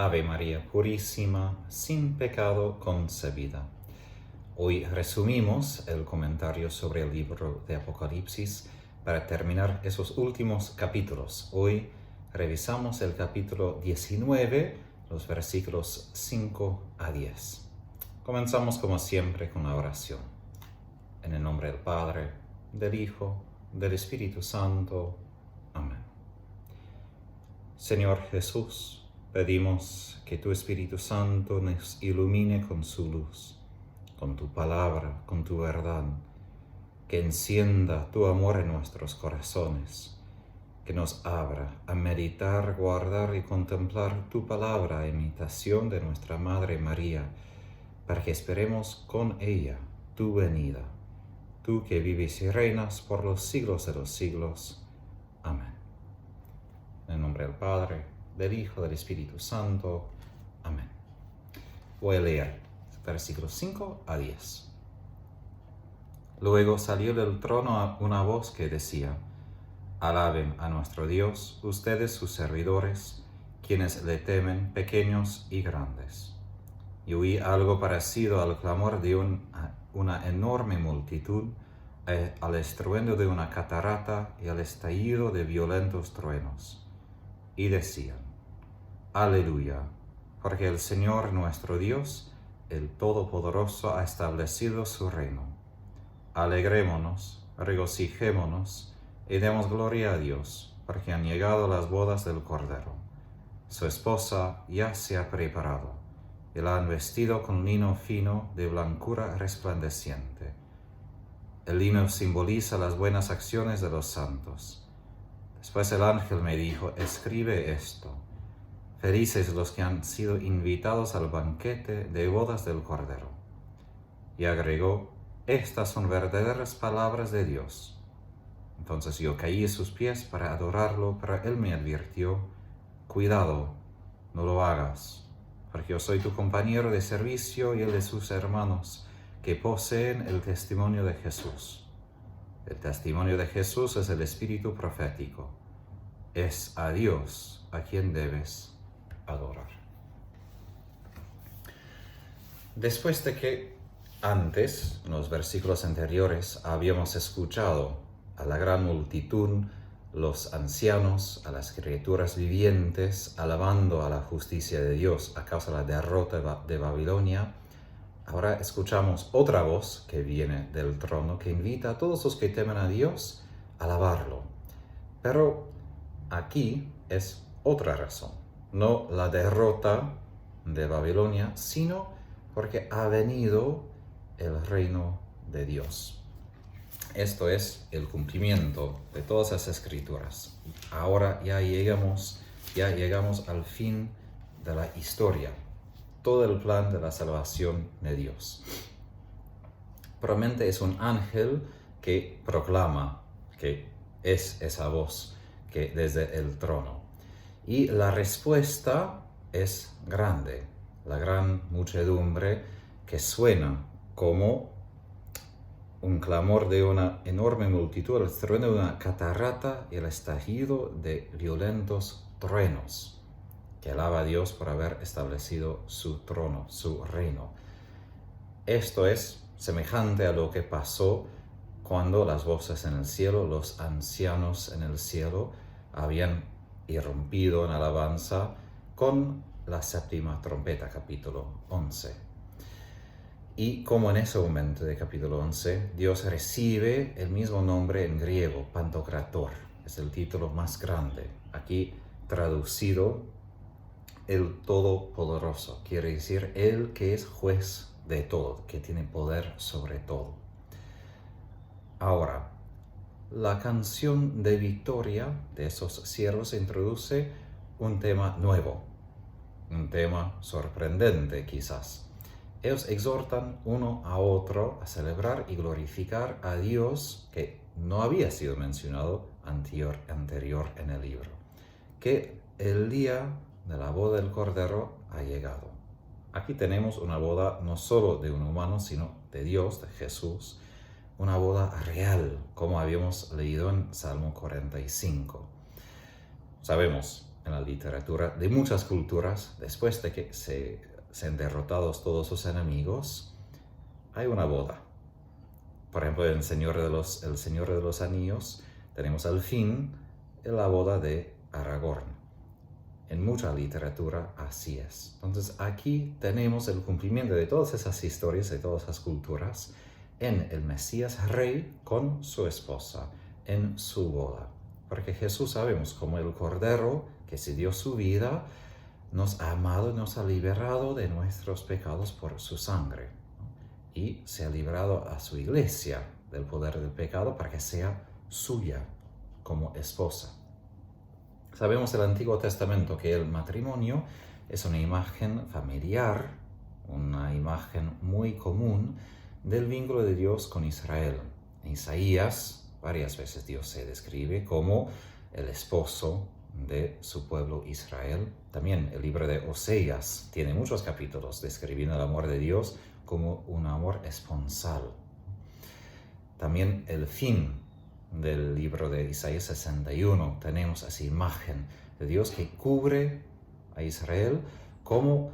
Ave María Purísima, sin pecado concebida. Hoy resumimos el comentario sobre el libro de Apocalipsis para terminar esos últimos capítulos. Hoy revisamos el capítulo 19, los versículos 5 a 10. Comenzamos como siempre con la oración. En el nombre del Padre, del Hijo, del Espíritu Santo. Amén. Señor Jesús, pedimos que tu Espíritu Santo nos ilumine con su luz, con tu palabra, con tu verdad, que encienda tu amor en nuestros corazones, que nos abra a meditar, guardar y contemplar tu palabra a imitación de nuestra Madre María, para que esperemos con ella tu venida, tú que vives y reinas por los siglos de los siglos. Amén. En el nombre del Padre, del Hijo, del Espíritu Santo. Amén. Voy a leer versículos 5 a 10. Luego salió del trono una voz que decía: Alaben a nuestro Dios, ustedes sus servidores, quienes le temen, pequeños y grandes. Y oí algo parecido al clamor de una enorme multitud, al estruendo de una catarata y al estallido de violentos truenos. Y decían: Aleluya, porque el Señor nuestro Dios, el Todopoderoso, ha establecido su reino. Alegrémonos, regocijémonos y demos gloria a Dios, porque han llegado las bodas del Cordero. Su esposa ya se ha preparado, y la han vestido con lino fino de blancura resplandeciente. El lino simboliza las buenas acciones de los santos. Después el ángel me dijo: escribe esto. Felices los que han sido invitados al banquete de bodas del Cordero. Y agregó: estas son verdaderas palabras de Dios. Entonces yo caí a sus pies para adorarlo, pero él me advirtió: cuidado, no lo hagas, porque yo soy tu compañero de servicio y el de sus hermanos, que poseen el testimonio de Jesús. El testimonio de Jesús es el espíritu profético. Es a Dios a quien debes adorar. Después de que antes, en los versículos anteriores, habíamos escuchado a la gran multitud, los ancianos, a las criaturas vivientes, alabando a la justicia de Dios a causa de la derrota de Babilonia, ahora escuchamos otra voz que viene del trono que invita a todos los que temen a Dios a alabarlo. Pero aquí es otra razón. No la derrota de Babilonia, sino porque ha venido el reino de Dios. Esto es el cumplimiento de todas las escrituras. Ahora ya llegamos al fin de la historia, todo el plan de la salvación de Dios. Probablemente es un ángel que proclama que es esa voz que desde el trono. Y la respuesta es grande, la gran muchedumbre que suena como un clamor de una enorme multitud, el estruendo de una catarata y el estallido de violentos truenos, que alaba a Dios por haber establecido su trono, su reino. Esto es semejante a lo que pasó cuando las voces en el cielo, los ancianos en el cielo, habían irrumpido en alabanza con la séptima trompeta, capítulo 11. Y como en ese momento de capítulo 11, Dios recibe el mismo nombre en griego, Pantocrator, es el título más grande. Aquí traducido, el Todopoderoso, quiere decir el que es juez de todo, que tiene poder sobre todo. Ahora, la canción de victoria de esos siervos introduce un tema nuevo, un tema sorprendente quizás. Ellos exhortan uno a otro a celebrar y glorificar a Dios, que no había sido mencionado anterior en el libro, que el día de la boda del Cordero ha llegado. Aquí tenemos una boda no solo de un humano, sino de Dios, de Jesús, una boda real, como habíamos leído en Salmo 45. Sabemos, en la literatura de muchas culturas, después de que sean derrotados todos sus enemigos, hay una boda. Por ejemplo, en el Señor de los Anillos tenemos al fin la boda de Aragorn. En mucha literatura así es. Entonces aquí tenemos el cumplimiento de todas esas historias, de todas esas culturas, en el Mesías Rey con su esposa, en su boda. Porque Jesús, sabemos, como el Cordero que se dio su vida, nos ha amado y nos ha liberado de nuestros pecados por su sangre, ¿no? Y se ha librado a su iglesia del poder del pecado para que sea suya como esposa. Sabemos del Antiguo Testamento que el matrimonio es una imagen familiar, una imagen muy común del vínculo de Dios con Israel. En Isaías, varias veces Dios se describe como el esposo de su pueblo Israel. También el libro de Oseas tiene muchos capítulos describiendo el amor de Dios como un amor esponsal. También el fin del libro de Isaías 61 tenemos esa imagen de Dios que cubre a Israel como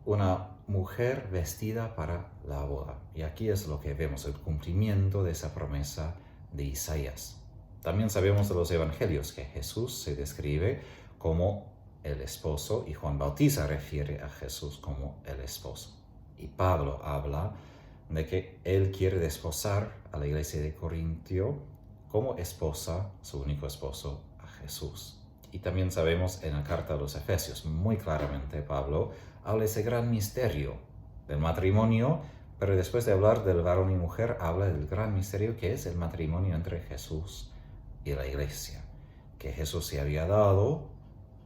una mujer vestida para la boda. Y aquí es lo que vemos, el cumplimiento de esa promesa de Isaías. También sabemos de los evangelios que Jesús se describe como el esposo y Juan Bautista refiere a Jesús como el esposo. Y Pablo habla de que él quiere desposar a la iglesia de Corintio como esposa, su único esposo, a Jesús. Y también sabemos en la carta a los Efesios, muy claramente Pablo habla de ese gran misterio del matrimonio, pero después de hablar del varón y mujer, habla del gran misterio que es el matrimonio entre Jesús y la iglesia, que Jesús se había dado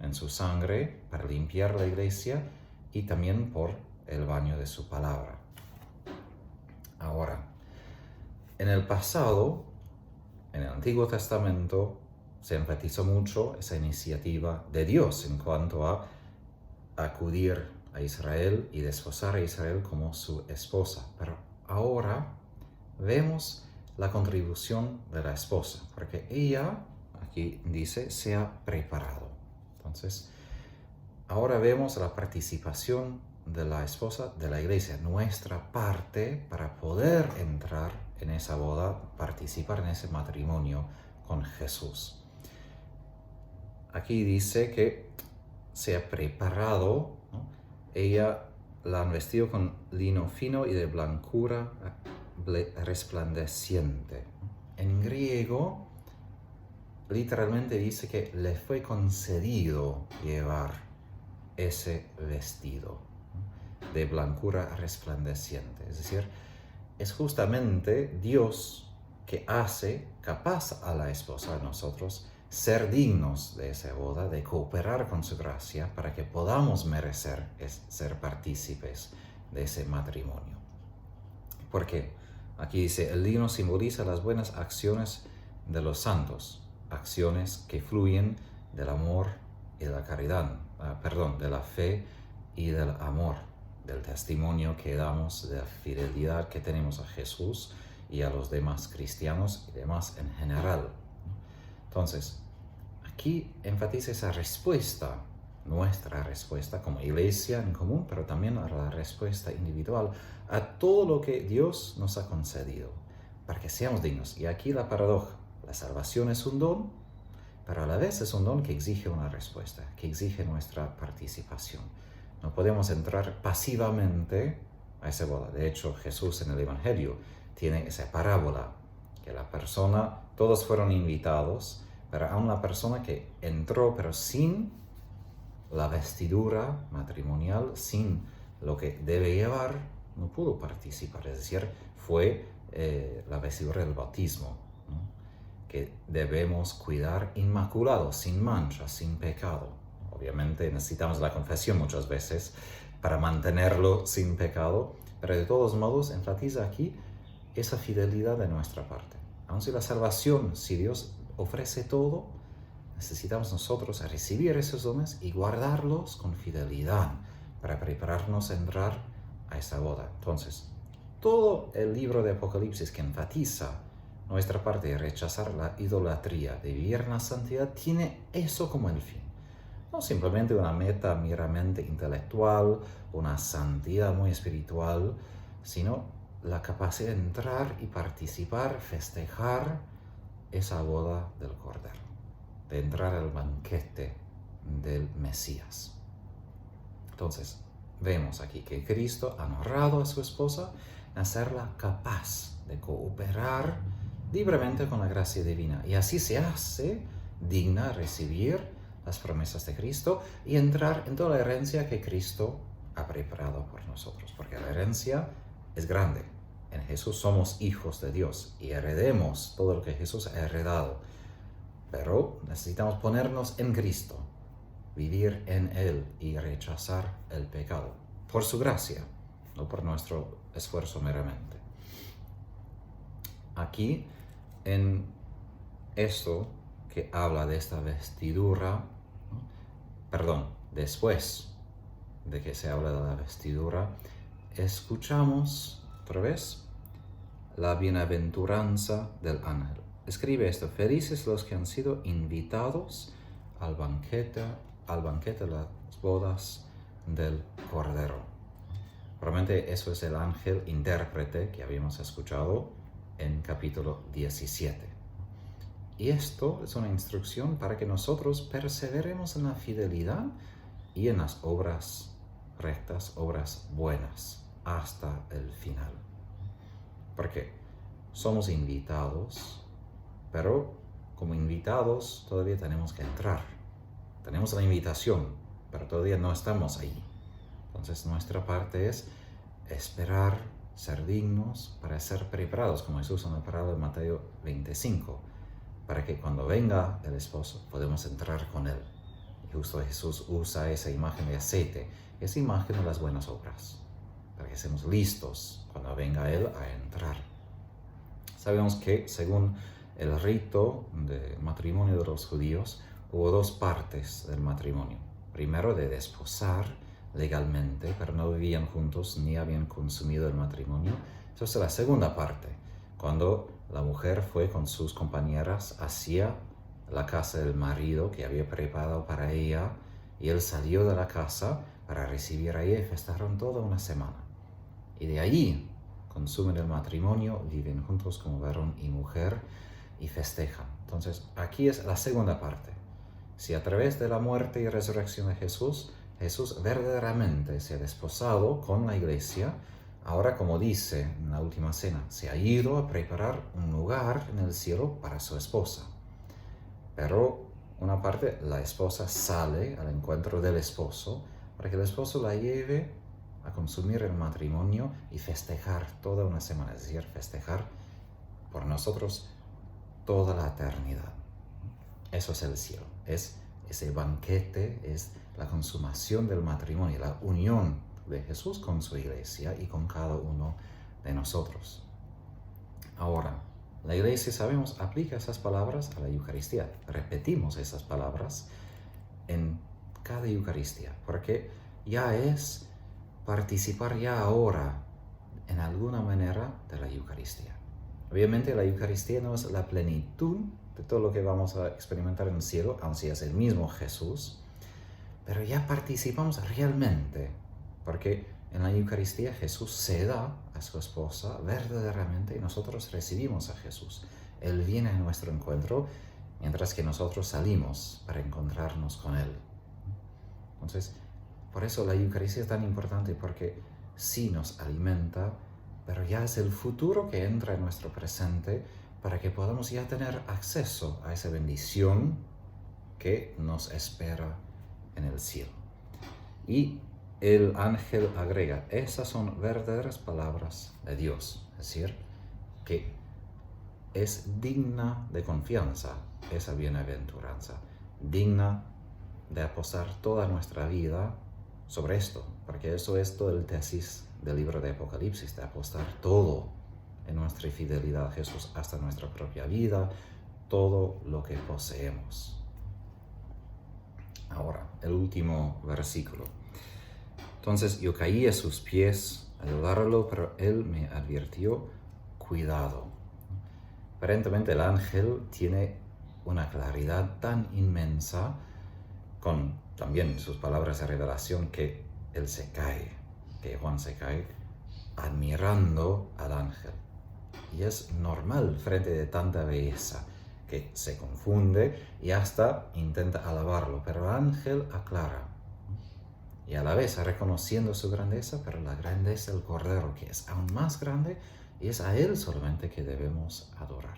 en su sangre para limpiar la iglesia y también por el baño de su palabra. Ahora, en el pasado, en el Antiguo Testamento, se enfatizó mucho esa iniciativa de Dios en cuanto a acudir a Israel y desposar a Israel como su esposa. Pero ahora vemos la contribución de la esposa, porque ella, aquí dice, se ha preparado. Entonces, ahora vemos la participación de la esposa de la iglesia, nuestra parte para poder entrar en esa boda, participar en ese matrimonio con Jesús. Aquí dice que se ha preparado, ¿no? Ella la han vestido con lino fino y de blancura resplandeciente. En griego, literalmente dice que le fue concedido llevar ese vestido de blancura resplandeciente. Es decir, es justamente Dios que hace capaz a la esposa, a nosotros, ser dignos de esa boda, de cooperar con su gracia para que podamos merecer ser partícipes de ese matrimonio. Porque aquí dice, el lino simboliza las buenas acciones de los santos, acciones que fluyen del amor y de la caridad, de la fe y del amor, del testimonio que damos, de la fidelidad que tenemos a Jesús y a los demás cristianos y demás en general. Entonces, aquí enfatiza esa respuesta, nuestra respuesta como iglesia en común, pero también la respuesta individual a todo lo que Dios nos ha concedido, para que seamos dignos. Y aquí la paradoja, la salvación es un don, pero a la vez es un don que exige una respuesta, que exige nuestra participación. No podemos entrar pasivamente a esa boda. De hecho, Jesús en el Evangelio tiene esa parábola, que la persona, todos fueron invitados, pero aún la persona que entró, pero sin la vestidura matrimonial, sin lo que debe llevar, no pudo participar. Es decir, fue la vestidura del bautismo, ¿no? Que debemos cuidar inmaculado, sin mancha, sin pecado. Obviamente necesitamos la confesión muchas veces para mantenerlo sin pecado, pero de todos modos enfatiza aquí esa fidelidad de nuestra parte. Aun si la salvación, si Dios ofrece todo, necesitamos nosotros recibir esos dones y guardarlos con fidelidad para prepararnos a entrar a esa boda. Entonces, todo el libro de Apocalipsis que enfatiza nuestra parte de rechazar la idolatría, de vivir en la santidad, tiene eso como el fin. no simplemente una meta meramente intelectual, una santidad muy espiritual, sino la capacidad de entrar y participar, festejar esa boda del Cordero, de entrar al banquete del Mesías. Entonces, vemos aquí que Cristo ha honrado a su esposa en hacerla capaz de cooperar libremente con la gracia divina, y así se hace digna de recibir las promesas de Cristo y entrar en toda la herencia que Cristo ha preparado por nosotros, porque la herencia es grande. En Jesús somos hijos de Dios y heredemos todo lo que Jesús ha heredado, pero necesitamos ponernos en Cristo, vivir en Él y rechazar el pecado, por su gracia, no por nuestro esfuerzo meramente. Aquí, en esto que habla de esta vestidura, después de que se habla de la vestidura, escuchamos otra vez la bienaventuranza del ángel. Escribe esto: felices los que han sido invitados al banquete de las bodas del Cordero. Probablemente eso es el ángel intérprete que habíamos escuchado en capítulo 17. Y esto es una instrucción para que nosotros perseveremos en la fidelidad y en las obras rectas, obras buenas, hasta el final. Porque somos invitados, pero como invitados todavía tenemos que entrar. Tenemos la invitación, pero todavía no estamos ahí. Entonces nuestra parte es esperar, ser dignos para ser preparados, como Jesús en la parábola de Mateo 25, para que cuando venga el esposo podemos entrar con él. Y justo Jesús usa esa imagen de aceite, esa imagen de las buenas obras, para que estemos listos cuando venga él a entrar. Sabemos que según el rito de matrimonio de los judíos, hubo dos partes del matrimonio. Primero, de desposar legalmente, pero no vivían juntos ni habían consumido el matrimonio. Esa es la segunda parte, cuando la mujer fue con sus compañeras hacia la casa del marido que había preparado para ella, y él salió de la casa para recibir a ella y festejaron toda una semana. Y de allí consumen el matrimonio, viven juntos como varón y mujer y festejan. Entonces, aquí es la segunda parte. Si a través de la muerte y resurrección de Jesús verdaderamente se ha desposado con la iglesia, ahora, como dice en la última cena, se ha ido a preparar un lugar en el cielo para su esposa. Pero una parte, la esposa sale al encuentro del esposo para que el esposo la lleve a consumir el matrimonio y festejar toda una semana, es decir, festejar por nosotros toda la eternidad. Eso es el cielo, es ese banquete, es la consumación del matrimonio, la unión de Jesús con su iglesia y con cada uno de nosotros. Ahora, la iglesia, sabemos, aplica esas palabras a la Eucaristía. Repetimos esas palabras en cada Eucaristía, porque ya es participar ya ahora en alguna manera de la Eucaristía. Obviamente la Eucaristía no es la plenitud de todo lo que vamos a experimentar en el cielo, aunque es el mismo Jesús, pero ya participamos realmente, porque en la Eucaristía Jesús se da a su esposa verdaderamente y nosotros recibimos a Jesús. Él viene a nuestro encuentro mientras que nosotros salimos para encontrarnos con Él. Entonces, por eso la Eucaristía es tan importante, porque sí nos alimenta, pero ya es el futuro que entra en nuestro presente para que podamos ya tener acceso a esa bendición que nos espera en el cielo. Y el ángel agrega, esas son verdaderas palabras de Dios, es decir, que es digna de confianza esa bienaventuranza, digna de apostar toda nuestra vida sobre esto, porque eso es todo el tesis del libro de Apocalipsis, de apostar todo en nuestra fidelidad a Jesús hasta nuestra propia vida, todo lo que poseemos. Ahora, el último versículo. Entonces yo caí a sus pies a ayudarlo, pero él me advirtió, cuidado. Aparentemente el ángel tiene una claridad tan inmensa con también sus palabras de revelación, que él se cae, que Juan se cae admirando al ángel. Y es normal frente de tanta belleza que se confunde y hasta intenta alabarlo, pero el ángel aclara. Y a la vez reconociendo su grandeza, pero la grandeza del Cordero, que es aún más grande, y es a él solamente que debemos adorar.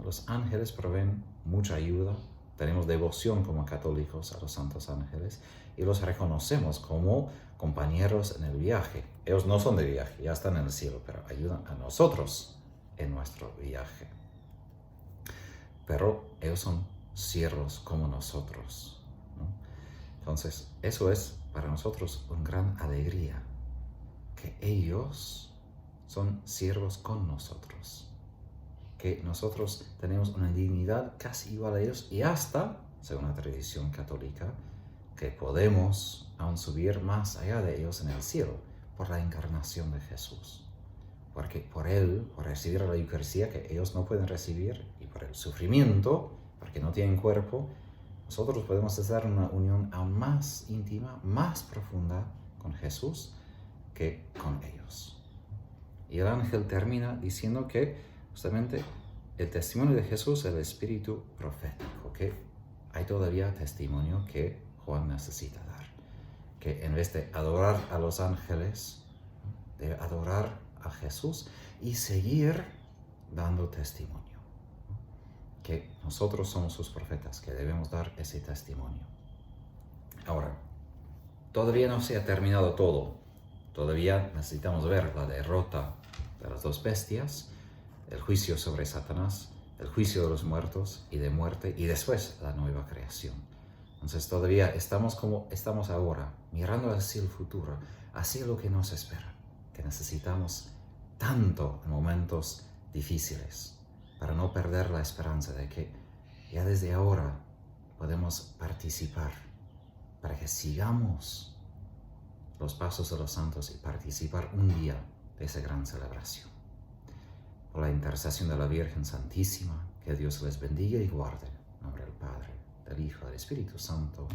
Los ángeles proveen mucha ayuda. Tenemos devoción como católicos a los santos ángeles y los reconocemos como compañeros en el viaje. Ellos no son de viaje, ya están en el cielo, pero ayudan a nosotros en nuestro viaje. Pero ellos son siervos como nosotros, ¿no? Entonces, eso es para nosotros una gran alegría, que ellos son siervos con nosotros, que nosotros tenemos una dignidad casi igual a ellos y hasta, según la tradición católica, que podemos aún subir más allá de ellos en el cielo por la encarnación de Jesús. Porque por él, por recibir la Eucaristía que ellos no pueden recibir y por el sufrimiento, porque no tienen cuerpo, nosotros podemos hacer una unión aún más íntima, más profunda con Jesús que con ellos. Y el ángel termina diciendo que justamente el testimonio de Jesús es el espíritu profético, que hay todavía testimonio que Juan necesita dar. Que en vez de adorar a los ángeles, debe adorar a Jesús y seguir dando testimonio. Que nosotros somos sus profetas, que debemos dar ese testimonio. Ahora, todavía no se ha terminado todo. Todavía necesitamos ver la derrota de las dos bestias, el juicio sobre Satanás, el juicio de los muertos y de muerte, y después la nueva creación. Entonces todavía estamos como estamos ahora, mirando hacia el futuro, hacia lo que nos espera, que necesitamos tanto en momentos difíciles, para no perder la esperanza de que ya desde ahora podemos participar, para que sigamos los pasos de los santos y participar un día de esa gran celebración. Por la intercesión de la Virgen Santísima, que Dios les bendiga y guarde. En nombre del Padre, del Hijo y del Espíritu Santo.